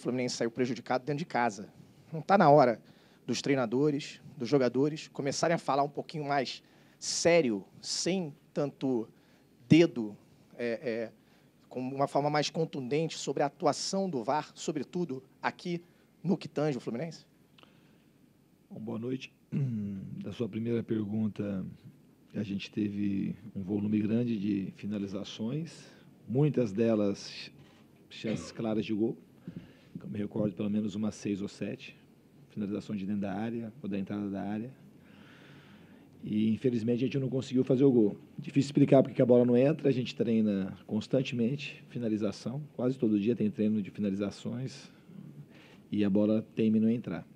Fluminense saiu prejudicado dentro de casa. Não está na hora dos treinadores, dos jogadores, começarem a falar um pouquinho mais sério, sem tanto dedo, com uma forma mais contundente sobre a atuação do VAR, sobretudo aqui no que tange o Fluminense? Bom, boa noite. Da sua primeira pergunta, a gente teve um volume grande de finalizações, muitas delas chances claras de gol. Eu me recordo pelo menos umas 6 ou 7 finalizações de dentro da área ou da entrada da área. E, infelizmente, a gente não conseguiu fazer o gol. Difícil explicar porque a bola não entra, a gente treina constantemente finalização, quase todo dia tem treino de finalizações e a bola teme não entrar.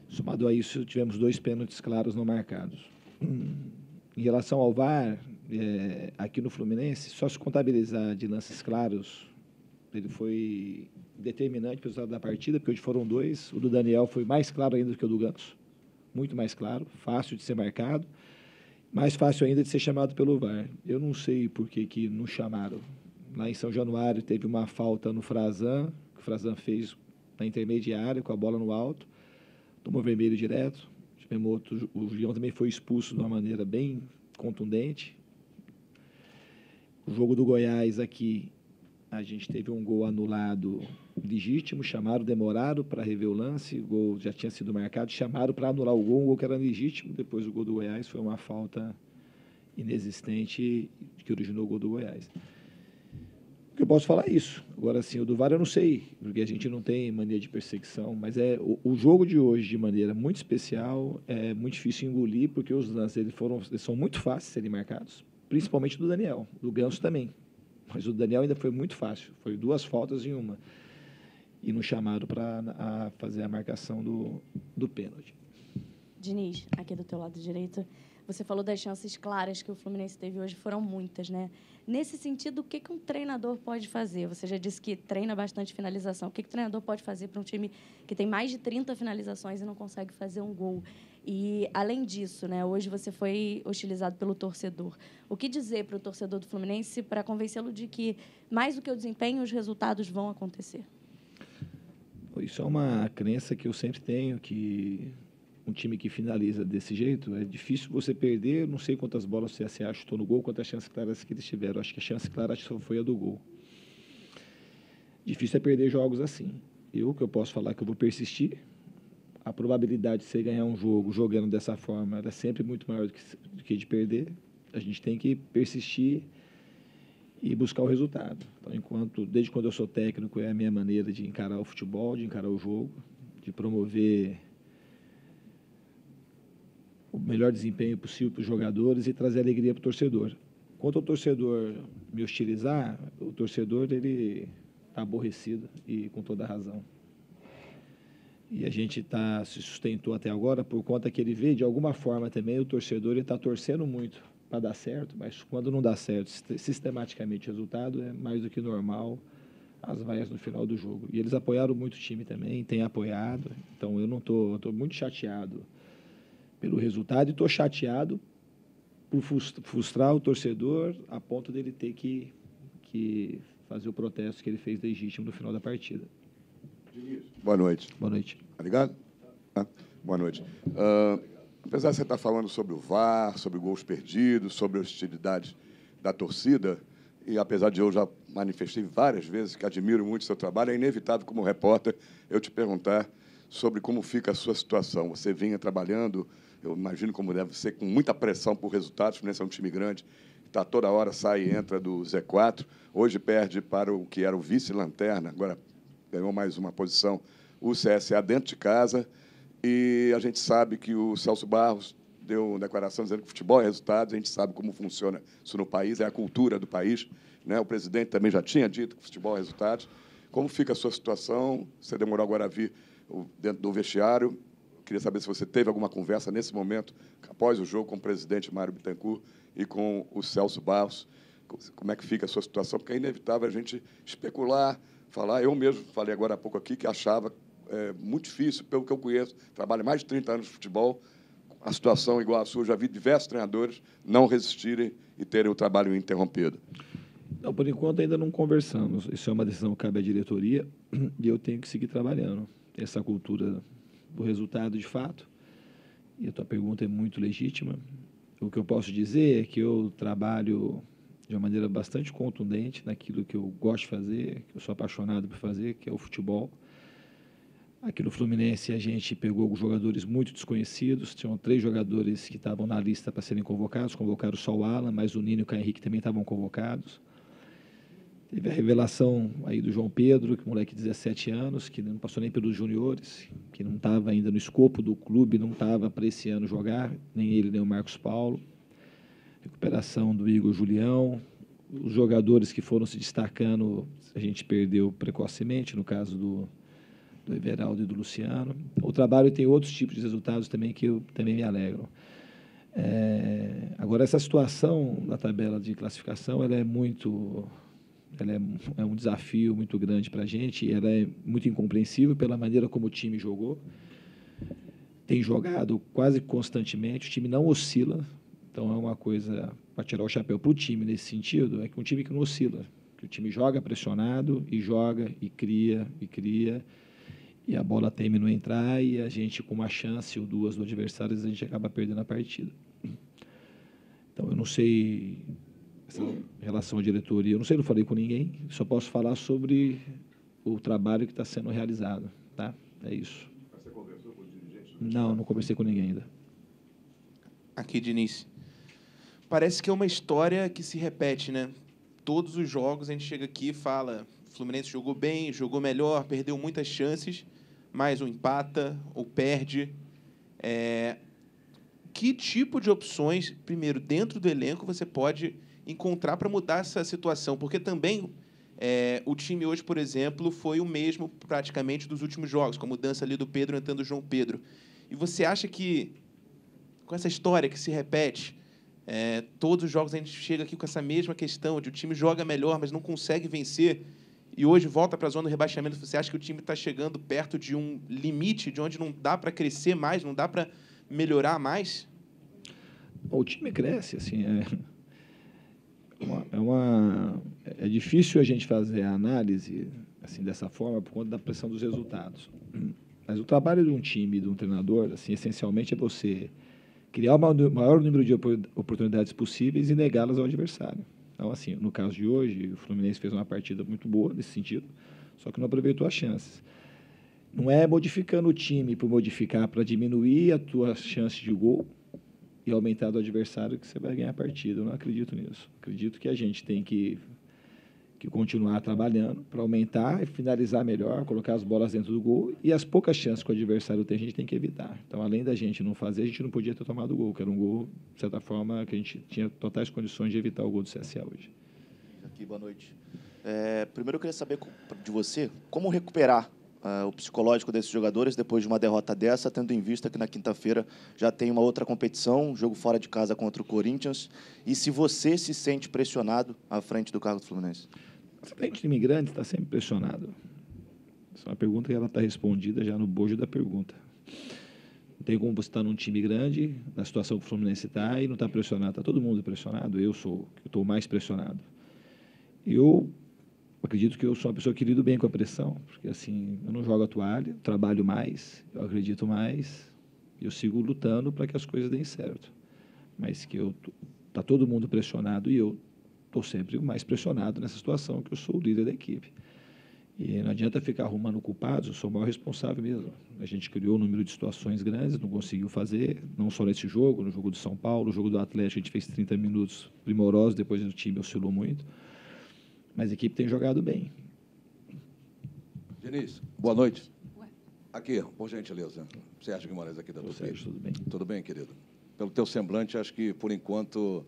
Somado a isso, tivemos 2 pênaltis claros não marcados. Em relação ao VAR, aqui no Fluminense, só se contabilizar de lances claros, ele foi determinante para o resultado da partida, porque hoje foram 2. O do Daniel foi mais claro ainda do que o do Ganso, muito mais claro, fácil de ser marcado, mais fácil ainda de ser chamado pelo VAR. Eu não sei por que não chamaram. Lá em São Januário teve uma falta no Frazan, que o Frazan fez na intermediária, com a bola no alto, tomou vermelho direto. O Gião também foi expulso de uma maneira bem contundente. O jogo do Goiás aqui, a gente teve um gol anulado legítimo, chamaram, demoraram para rever o lance, o gol já tinha sido marcado, chamaram para anular o gol, um gol que era legítimo, depois o gol do Goiás foi uma falta inexistente que originou o gol do Goiás. O que eu posso falar é isso. Agora, sim, o do VAR eu não sei, porque a gente não tem mania de perseguição, mas o jogo de hoje, de maneira muito especial, é muito difícil engolir, porque os lances eles são muito fáceis de serem marcados, principalmente do Daniel, do Ganso também. Mas o Daniel ainda foi muito fácil, foi 2 faltas em uma. E não chamaram para fazer a marcação do pênalti. Diniz, aqui do teu lado direito, você falou das chances claras que o Fluminense teve hoje, foram muitas, né? Nesse sentido, o que um treinador pode fazer? Você já disse que treina bastante finalização. O que o treinador pode fazer para um time que tem mais de 30 finalizações e não consegue fazer um gol? E, além disso, né, hoje você foi hostilizado pelo torcedor. O que dizer para o torcedor do Fluminense para convencê-lo de que, mais do que o desempenho, os resultados vão acontecer? Isso é uma crença que eu sempre tenho, que um time que finaliza desse jeito, é difícil você perder. Não sei quantas bolas o CSA chutou no gol, quantas chances claras que eles tiveram. Acho que a chance clara só foi a do gol. Difícil é perder jogos assim. O que eu posso falar é que eu vou persistir. A probabilidade de você ganhar um jogo jogando dessa forma é sempre muito maior do que de perder. A gente tem que persistir e buscar o resultado. Então, desde quando eu sou técnico, é a minha maneira de encarar o futebol, de encarar o jogo, de promover o melhor desempenho possível para os jogadores e trazer alegria para o torcedor. Quanto ao torcedor me hostilizar, o torcedor ele está aborrecido e com toda a razão. E a gente se sustentou até agora por conta que ele vê, de alguma forma também, o torcedor está torcendo muito para dar certo, mas quando não dá certo sistematicamente o resultado, é mais do que normal as vaias no final do jogo. E eles apoiaram muito o time também, têm apoiado, então eu estou muito chateado pelo resultado e estou chateado por frustrar o torcedor a ponto dele ter que fazer o protesto que ele fez legítimo no final da partida. Boa noite. Boa noite. Tá ligado? Boa noite. Apesar de você estar falando sobre o VAR, sobre gols perdidos, sobre a hostilidade da torcida, e apesar de eu já manifestei várias vezes que admiro muito o seu trabalho, é inevitável, como repórter, eu te perguntar sobre como fica a sua situação. Você vinha trabalhando, eu imagino como deve ser, com muita pressão por resultados. O Fluminense é um time grande, está toda hora, sai e entra do Z4. Hoje perde para o que era o vice-lanterna, agora ganhou mais uma posição, o CSA dentro de casa. E a gente sabe que o Celso Barros deu uma declaração dizendo que futebol é resultados. A gente sabe como funciona isso no país, é a cultura do país, né? O presidente também já tinha dito que futebol é resultados. Como fica a sua situação? Você demorou agora a vir dentro do vestiário. Queria saber se você teve alguma conversa nesse momento, após o jogo, com o presidente Mário Bittencourt e com o Celso Barros. Como é que fica a sua situação? Porque é inevitável a gente especular, falar. Eu mesmo falei agora há pouco aqui que achava muito difícil, pelo que eu conheço, trabalho mais de 30 anos de futebol, a situação igual à sua, já vi diversos treinadores não resistirem e terem o trabalho interrompido. Não, por enquanto ainda não conversamos. Isso é uma decisão que cabe à diretoria e eu tenho que seguir trabalhando. Essa cultura do resultado, de fato. E a tua pergunta é muito legítima. O que eu posso dizer é que eu trabalho de uma maneira bastante contundente naquilo que eu gosto de fazer, que eu sou apaixonado por fazer, que é o futebol. Aqui no Fluminense a gente pegou alguns jogadores muito desconhecidos, tinham 3 jogadores que estavam na lista para serem convocados, convocaram só o Alan, mas o Nino e o Caio Henrique também estavam convocados. Teve a revelação aí do João Pedro, que moleque de 17 anos, que não passou nem pelos juniores, que não estava ainda no escopo do clube, não estava para esse ano jogar, nem ele, nem o Marcos Paulo. Recuperação do Igor Julião. Os jogadores que foram se destacando, a gente perdeu precocemente, no caso do Everaldo e do Luciano. O trabalho tem outros tipos de resultados também que também me alegram. Agora, essa situação da tabela de classificação, ela é um desafio muito grande para a gente, ela é muito incompreensível pela maneira como o time jogou. Tem jogado quase constantemente, o time não oscila, então é uma coisa para tirar o chapéu para o time nesse sentido, é que um time que não oscila, que o time joga pressionado e joga e cria, e a bola teme não entrar e a gente, com uma chance ou duas do adversário, a gente acaba perdendo a partida. Então, eu não sei essa relação à diretoria, eu não sei, não falei com ninguém, só posso falar sobre o trabalho que está sendo realizado, tá? É isso. Você conversou com os dirigentes? Não conversei com ninguém ainda. Aqui, Diniz. Parece que é uma história que se repete, né? Todos os jogos a gente chega aqui e fala, o Fluminense jogou bem, jogou melhor, perdeu muitas chances, mas ou empata ou perde. Que tipo de opções, primeiro, dentro do elenco, você pode encontrar para mudar essa situação? Porque também o time hoje, por exemplo, foi o mesmo praticamente dos últimos jogos, com a mudança ali do Pedro entrando o João Pedro. E você acha que, com essa história que se repete, todos os jogos a gente chega aqui com essa mesma questão de o time joga melhor, mas não consegue vencer, e hoje volta para a zona do rebaixamento, você acha que o time está chegando perto de um limite, de onde não dá para crescer mais, não dá para melhorar mais? O time cresce, assim, é difícil a gente fazer a análise assim, dessa forma por conta da pressão dos resultados. Mas o trabalho de um time, de um treinador, assim, essencialmente é você criar o maior número de oportunidades possíveis e negá-las ao adversário. Então, assim, no caso de hoje, o Fluminense fez uma partida muito boa nesse sentido, só que não aproveitou as chances. Não é modificando o time por modificar, para diminuir a tua chance de gol e aumentar do adversário que você vai ganhar a partida. Eu não acredito nisso. Acredito que a gente tem que continuar trabalhando para aumentar e finalizar melhor, colocar as bolas dentro do gol, e as poucas chances que o adversário tem, a gente tem que evitar. Então, além da gente não fazer, a gente não podia ter tomado o gol, que era um gol, de certa forma, que a gente tinha totais condições de evitar o gol do CSA hoje. Aqui, boa noite. Primeiro, eu queria saber de você como recuperar o psicológico desses jogadores depois de uma derrota dessa, tendo em vista que na quinta-feira já tem uma outra competição, jogo fora de casa contra o Corinthians, e se você se sente pressionado à frente do cargo do Fluminense? A frente de imigrante está sempre pressionado. Essa é uma pergunta que ela está respondida já no bojo da pergunta. Não tem como você estar num time grande, na situação que o Fluminense está, e não está pressionado. Está todo mundo pressionado, eu estou mais pressionado. Eu acredito que eu sou uma pessoa que lido bem com a pressão, porque assim, eu não jogo a toalha, trabalho mais, eu acredito mais, e eu sigo lutando para que as coisas deem certo. Mas que está todo mundo pressionado e eu estou sempre mais pressionado nessa situação, que eu sou o líder da equipe. E não adianta ficar arrumando culpados, eu sou o maior responsável mesmo. A gente criou um número de situações grandes, não conseguiu fazer, não só nesse jogo, no jogo do São Paulo, no jogo do Atlético, a gente fez 30 minutos primorosos, depois o time oscilou muito. Mas a equipe tem jogado bem. Diniz, boa noite. Aqui, por gentileza, Sérgio Guimarães aqui da Tupi. Sérgio, tudo bem? Tudo bem, querido? Pelo teu semblante, acho que, por enquanto,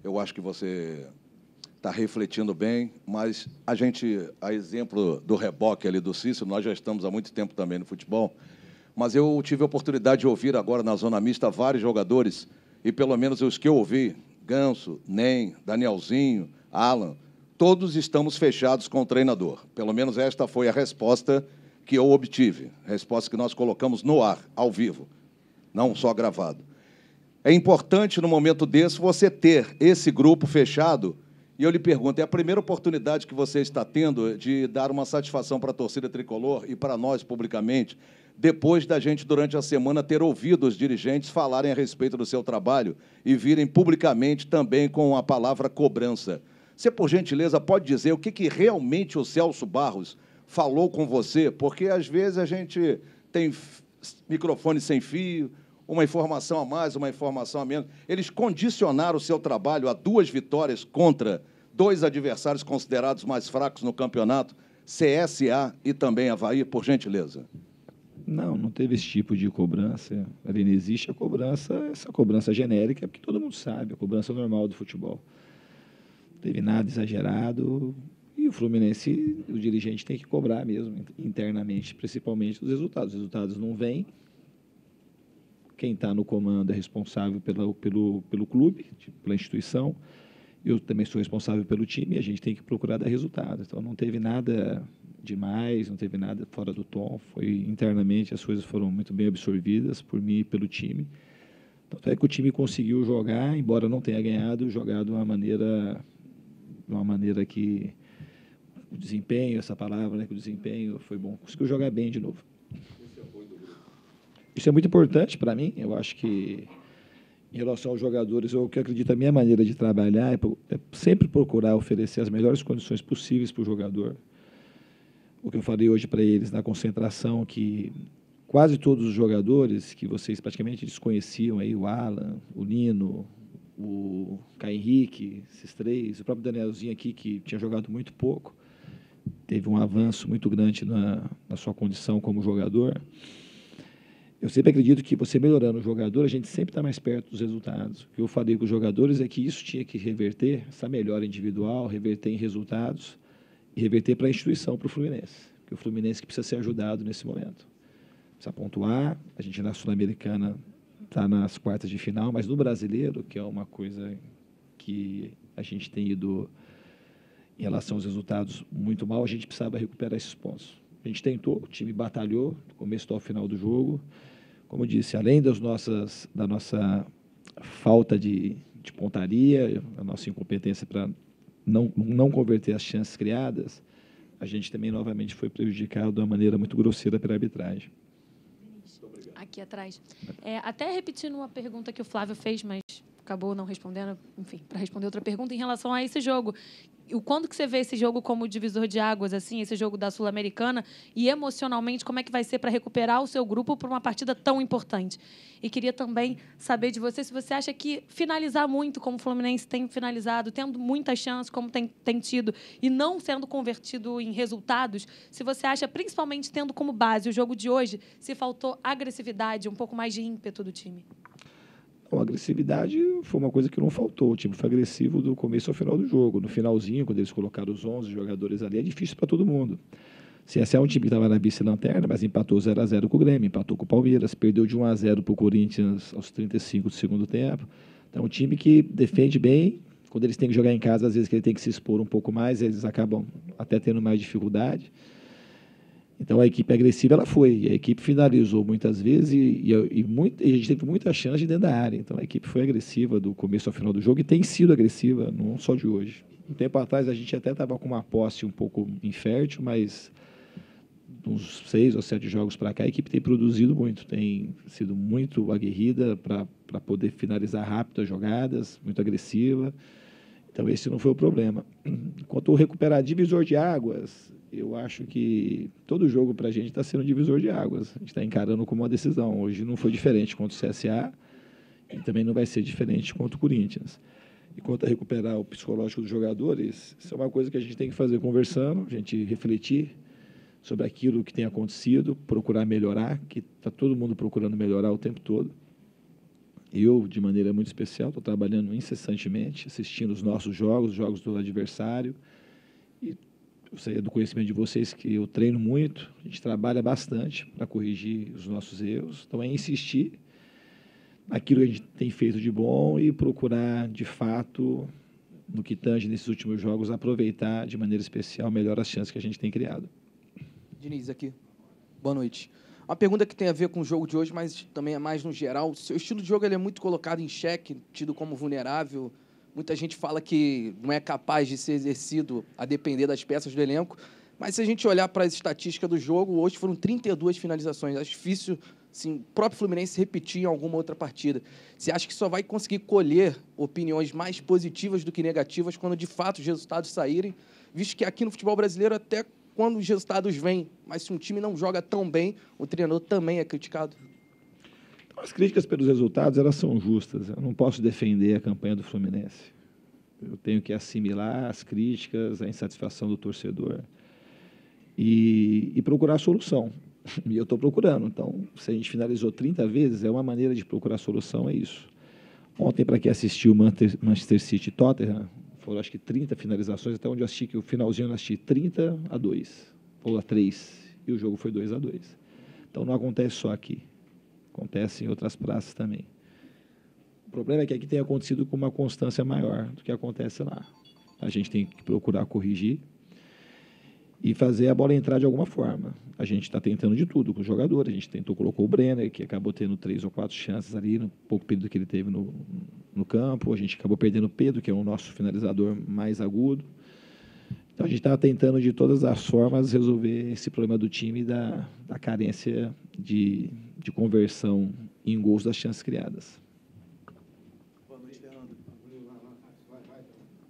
eu acho que você está refletindo bem, mas a exemplo do reboque ali do Cícero, nós já estamos há muito tempo também no futebol, mas eu tive a oportunidade de ouvir agora na zona mista vários jogadores, e pelo menos os que eu ouvi, Ganso, Nem, Danielzinho, Alan, todos estamos fechados com o treinador. Pelo menos esta foi a resposta que eu obtive, a resposta que nós colocamos no ar, ao vivo, não só gravado. É importante, no momento desse, você ter esse grupo fechado E eu lhe pergunto, é a primeira oportunidade que você está tendo de dar uma satisfação para a torcida tricolor e para nós publicamente, depois da gente, durante a semana, ter ouvido os dirigentes falarem a respeito do seu trabalho e virem publicamente também com a palavra cobrança. Você, por gentileza, pode dizer o que realmente o Celso Barros falou com você? Porque, às vezes, a gente tem microfone sem fio, uma informação a mais, uma informação a menos. Eles condicionaram o seu trabalho a 2 vitórias contra 2 adversários considerados mais fracos no campeonato, CSA e também Avaí, por gentileza. Não teve esse tipo de cobrança. Ali não existe a cobrança, essa cobrança genérica, porque todo mundo sabe, a cobrança normal do futebol. Não teve nada exagerado. E o Fluminense, o dirigente tem que cobrar mesmo, internamente, principalmente os resultados. Os resultados não vêm. Quem está no comando é responsável pelo clube, pela instituição. Eu também sou responsável pelo time e a gente tem que procurar dar resultados. Então, não teve nada demais, não teve nada fora do tom. Foi internamente, as coisas foram muito bem absorvidas por mim e pelo time. Tanto é que o time conseguiu jogar, embora não tenha ganhado, jogar de uma maneira que o desempenho, essa palavra, né, que o desempenho foi bom. Conseguiu jogar bem de novo. Isso é muito importante para mim. Eu acho que, em relação aos jogadores, eu acredito, a minha maneira de trabalhar é sempre procurar oferecer as melhores condições possíveis para o jogador. O que eu falei hoje para eles na concentração, que quase todos os jogadores que vocês praticamente desconheciam, aí, o Alan, o Nino, o Caio Henrique, esses 3, o próprio Danielzinho aqui, que tinha jogado muito pouco, teve um avanço muito grande na sua condição como jogador. Eu sempre acredito que você melhorando o jogador, a gente sempre está mais perto dos resultados. O que eu falei com os jogadores é que isso tinha que reverter, essa melhora individual, reverter em resultados e reverter para a instituição, para o Fluminense. Porque o Fluminense que precisa ser ajudado nesse momento. Precisa pontuar, a gente na Sul-Americana está nas quartas de final, mas no Brasileiro, que é uma coisa que a gente tem ido em relação aos resultados muito mal, a gente precisava recuperar esses pontos. A gente tentou, o time batalhou do começo ao final do jogo. Como eu disse, além da nossa falta de pontaria, a nossa incompetência para não converter as chances criadas, a gente também novamente foi prejudicado de uma maneira muito grosseira pela arbitragem. Aqui atrás. Até repetindo uma pergunta que o Flávio fez, mas acabou não respondendo, enfim, para responder outra pergunta em relação a esse jogo. O quando que você vê esse jogo como divisor de águas, assim, esse jogo da Sul-Americana, e emocionalmente, como é que vai ser para recuperar o seu grupo para uma partida tão importante? E queria também saber de você se você acha que finalizar muito, como o Fluminense tem finalizado, tendo muitas chances, como tem tido, e não sendo convertido em resultados, se você acha, principalmente tendo como base o jogo de hoje, se faltou agressividade, um pouco mais de ímpeto do time. A agressividade foi uma coisa que não faltou. O time foi agressivo do começo ao final do jogo. No finalzinho, quando eles colocaram os 11 jogadores ali, é difícil para todo mundo. CSA é um time que estava na vice-lanterna, mas empatou 0-0 com o Grêmio, empatou com o Palmeiras, perdeu de 1-0 para o Corinthians aos 35 do segundo tempo. Então, é um time que defende bem. Quando eles têm que jogar em casa, às vezes que ele tem que se expor um pouco mais, eles acabam até tendo mais dificuldade. Então, a equipe agressiva ela foi. A equipe finalizou muitas vezes e a gente teve muita chance dentro da área. Então, a equipe foi agressiva do começo ao final do jogo e tem sido agressiva, não só de hoje. Um tempo atrás, a gente até estava com uma posse um pouco infértil, mas uns 6 ou 7 jogos para cá, a equipe tem produzido muito. Tem sido muito aguerrida para poder finalizar rápido as jogadas, muito agressiva. Então, esse não foi o problema. Quanto ao recuperar divisor de águas, eu acho que todo jogo para a gente está sendo divisor de águas. A gente está encarando como uma decisão. Hoje não foi diferente contra o CSA e também não vai ser diferente contra o Corinthians. E quanto a recuperar o psicológico dos jogadores, isso é uma coisa que a gente tem que fazer conversando, a gente refletir sobre aquilo que tem acontecido, procurar melhorar, que está todo mundo procurando melhorar o tempo todo. Eu, de maneira muito especial, estou trabalhando incessantemente, assistindo os nossos jogos, os jogos do adversário. E eu sei do conhecimento de vocês que eu treino muito, a gente trabalha bastante para corrigir os nossos erros. Então, é insistir naquilo que a gente tem feito de bom e procurar, de fato, no que tange nesses últimos jogos, aproveitar de maneira especial melhor as chances que a gente tem criado. Diniz, aqui. Boa noite. Uma pergunta que tem a ver com o jogo de hoje, mas também é mais no geral. Seu estilo de jogo ele é muito colocado em xeque, tido como vulnerável, Muita gente fala que não é capaz de ser exercido a depender das peças do elenco. Mas se a gente olhar para as estatísticas do jogo, hoje foram 32 finalizações. Acho difícil, assim, o próprio Fluminense repetir em alguma outra partida. Você acha que só vai conseguir colher opiniões mais positivas do que negativas quando, de fato, os resultados saírem? Visto que aqui no futebol brasileiro, até quando os resultados vêm, mas se um time não joga tão bem, o treinador também é criticado. As críticas pelos resultados, elas são justas. Eu não posso defender a campanha do Fluminense. Eu tenho que assimilar as críticas, a insatisfação do torcedor e procurar a solução. E eu estou procurando. Então, se a gente finalizou 30 vezes, é uma maneira de procurar a solução, é isso. Ontem, para quem assistiu Manchester City e Tottenham, foram acho que 30 finalizações, até onde eu assisti, que o finalzinho eu assisti 30-2, ou a 3, e o jogo foi 2-2. Então, não acontece só aqui. Acontece em outras praças também. O problema é que aqui tem acontecido com uma constância maior do que acontece lá. A gente tem que procurar corrigir e fazer a bola entrar de alguma forma. A gente está tentando de tudo com o jogador. A gente colocou o Brenner, que acabou tendo 3 ou 4 chances ali, no pouco período que ele teve no campo. A gente acabou perdendo o Pedro, que é o nosso finalizador mais agudo. Então, a gente está tentando, de todas as formas, resolver esse problema do time da carência de conversão em gols das chances criadas.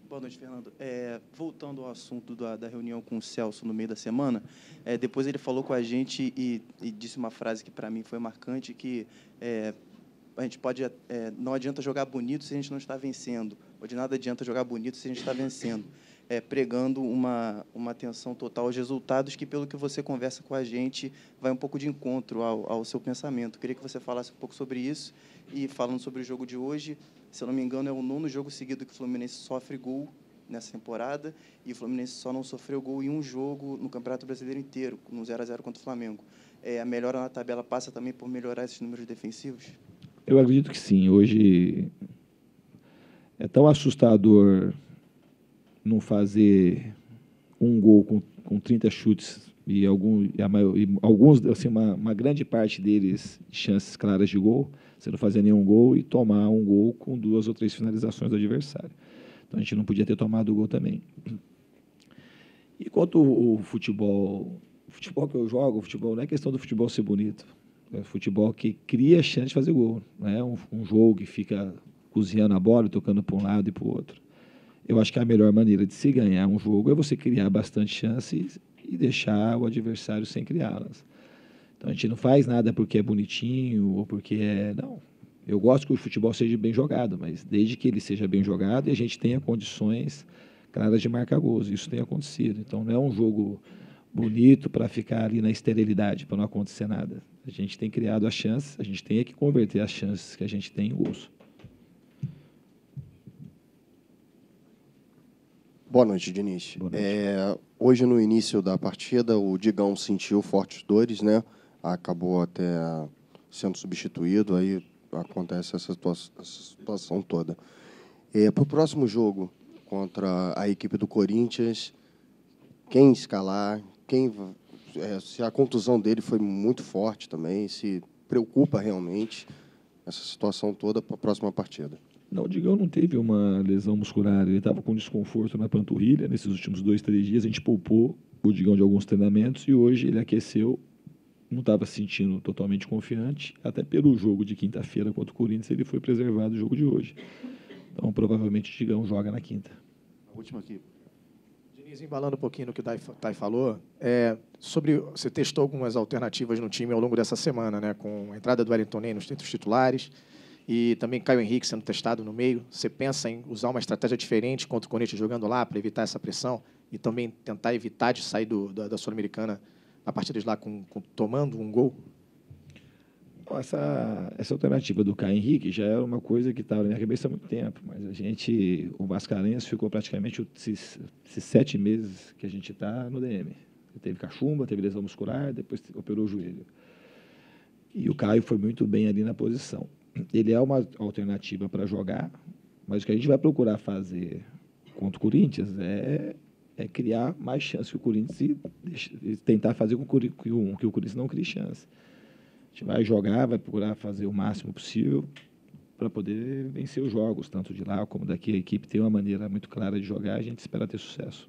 Boa noite, Fernando. Voltando ao assunto da reunião com o Celso no meio da semana, depois ele falou com a gente e disse uma frase que, para mim, foi marcante, que a gente pode... não adianta jogar bonito se a gente não está vencendo, ou de nada adianta jogar bonito se a gente está vencendo. Pregando uma atenção total aos resultados que, pelo que você conversa com a gente, vai um pouco de encontro ao seu pensamento. Queria que você falasse um pouco sobre isso e, falando sobre o jogo de hoje, se eu não me engano, é o 9º jogo seguido que o Fluminense sofre gol nessa temporada e o Fluminense só não sofreu gol em um jogo no Campeonato Brasileiro inteiro, no 0-0 contra o Flamengo. A melhora na tabela passa também por melhorar esses números defensivos? Eu acredito que sim. Hoje é tão assustador não fazer um gol com 30 chutes e alguns, assim, uma grande parte deles, chances claras de gol, você não fazer nenhum gol e tomar um gol com 2 ou 3 finalizações do adversário. Então, a gente não podia ter tomado o gol também. E quanto o futebol que eu jogo, o futebol não é questão do futebol ser bonito, é futebol que cria chance de fazer gol. Não é um jogo que fica cozinhando a bola, tocando para um lado e para o outro. Eu acho que a melhor maneira de se ganhar um jogo é você criar bastante chances e deixar o adversário sem criá-las. Então, a gente não faz nada porque é bonitinho ou porque é... Não. Eu gosto que o futebol seja bem jogado, mas desde que ele seja bem jogado e a gente tenha condições claras de marcar gols. Isso tem acontecido. Então, não é um jogo bonito para ficar ali na esterilidade, para não acontecer nada. A gente tem criado as chances, a gente tem que converter as chances que a gente tem em gols. Boa noite, Diniz. Boa noite. Hoje, no início da partida, o Digão sentiu fortes dores, né? Acabou até sendo substituído, aí acontece essa situação toda. Para o próximo jogo, contra a equipe do Corinthians, quem escalar, se a contusão dele foi muito forte também, se preocupa realmente essa situação toda para a próxima partida? Não, o Digão não teve uma lesão muscular, ele estava com desconforto na panturrilha. Nesses últimos 2, 3 dias, a gente poupou o Digão de alguns treinamentos e hoje ele aqueceu, não estava se sentindo totalmente confiante, até pelo jogo de quinta-feira contra o Corinthians, ele foi preservado o jogo de hoje. Então, provavelmente, o Digão joga na quinta. A última aqui. Diniz, embalando um pouquinho no que o Thay falou, você testou algumas alternativas no time ao longo dessa semana, né, com a entrada do Wellington Ney nos titulares, e também Caio Henrique sendo testado no meio. Você pensa em usar uma estratégia diferente contra o Corinthians jogando lá para evitar essa pressão e também tentar evitar de sair da Sul-Americana a partir de lá tomando um gol? Essa alternativa do Caio Henrique já era uma coisa que estava na minha cabeça há muito tempo, mas o Mascarenhas ficou praticamente esses 7 meses que a gente está no DM. Ele teve cachumba, teve lesão muscular, depois operou o joelho. E o Caio foi muito bem ali na posição. Ele é uma alternativa para jogar, mas o que a gente vai procurar fazer contra o Corinthians é criar mais chance que o Corinthians e tentar fazer com que o Corinthians não crie chance. A gente vai jogar, vai procurar fazer o máximo possível para poder vencer os jogos, tanto de lá como daqui. A equipe tem uma maneira muito clara de jogar, a gente espera ter sucesso.